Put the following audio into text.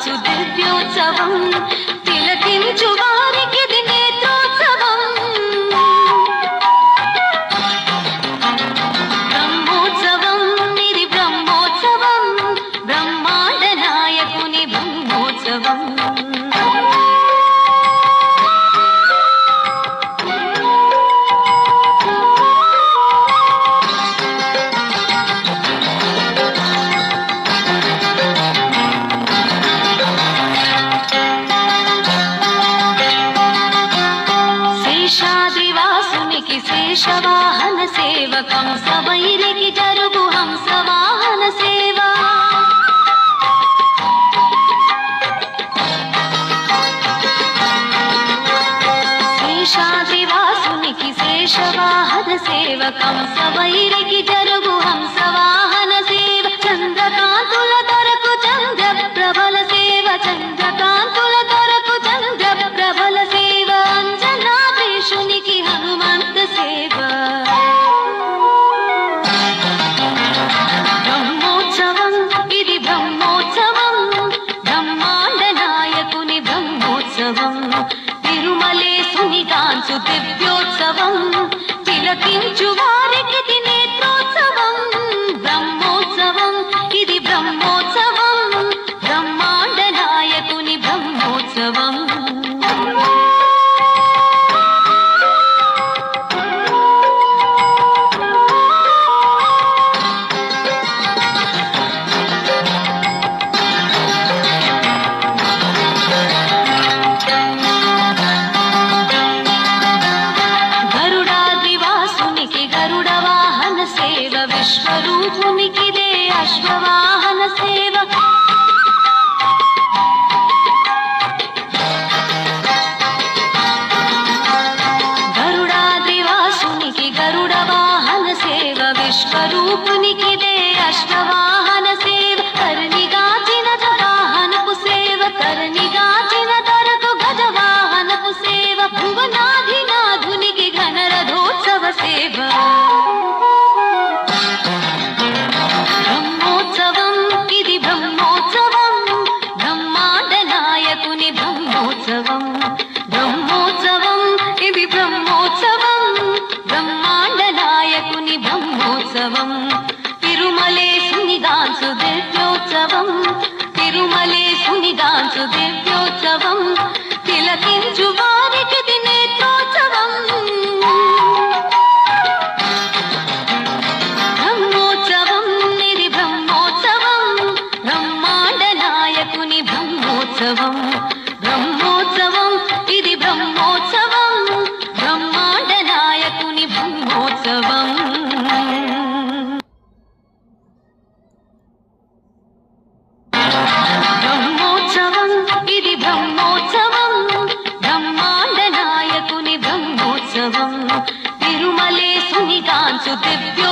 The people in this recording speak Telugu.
కాంచు దివ్యోత్సవం తిలకించు వారికిది నేత్రోత్సవం బ్రహ్మోత్సవం ఇది బ్రహ్మోత్సవం బ్రహ్మాండ నాయకుని బ్రహ్మోత్సవం శేషాద్రివాసునికి శేషవాహన సేవ కంసవైరికి జరుగు హంసవాహన సేవ శేషాద్రివాసునికి శేషవాహన సేవ కంసవైరికి జరుగు హంసవాహన సేవ చంద్రకాంతుల దొరకు చంద్ర ప్రభల సేవ చంద్రకాంతుల దొరకు చంద్ర ప్రభల సేవ అంజనాద్రీశునికి హనుమంత సేవ బ్రహ్మోత్సవం ఇది బ్రహ్మోత్సవం బ్రహ్మాండ నాయకుని బ్రహ్మోత్సవం తిరుమలేశుని కాంచు దివ్యోత్సవం తిలకించు వారికిది నేత్రోత్సవం బ్రహ్మోత్సవం ఇది బ్రహ్మోత్సవం బ్రహ్మాండ నాయకుని బ్రహ్మోత్సవం విశ్వరూపునికిదే అశ్వవాహన సేవ గరుడాద్రివాసునికి గరుడ వాహన సేవ విశ్వరూపునికిదే అశ్వవాహన సేవ కర్ణిగాచిన వాహనపు సేవ కర్ణిగాచిన దొరకు గజవాహనపు సేవ భువనాధినాథునికి ఘనరథోత్సవ సేవ బ్రహ్మోత్సవం ఇది బ్రహ్మోత్సవం బ్రహ్మాండ నాయకుని బ్రహ్మోత్సవం బ్రహ్మోత్సవం ఇది బ్రహ్మోత్సవం బ్రహ్మాండ నాయకుని బ్రహ్మోత్సవం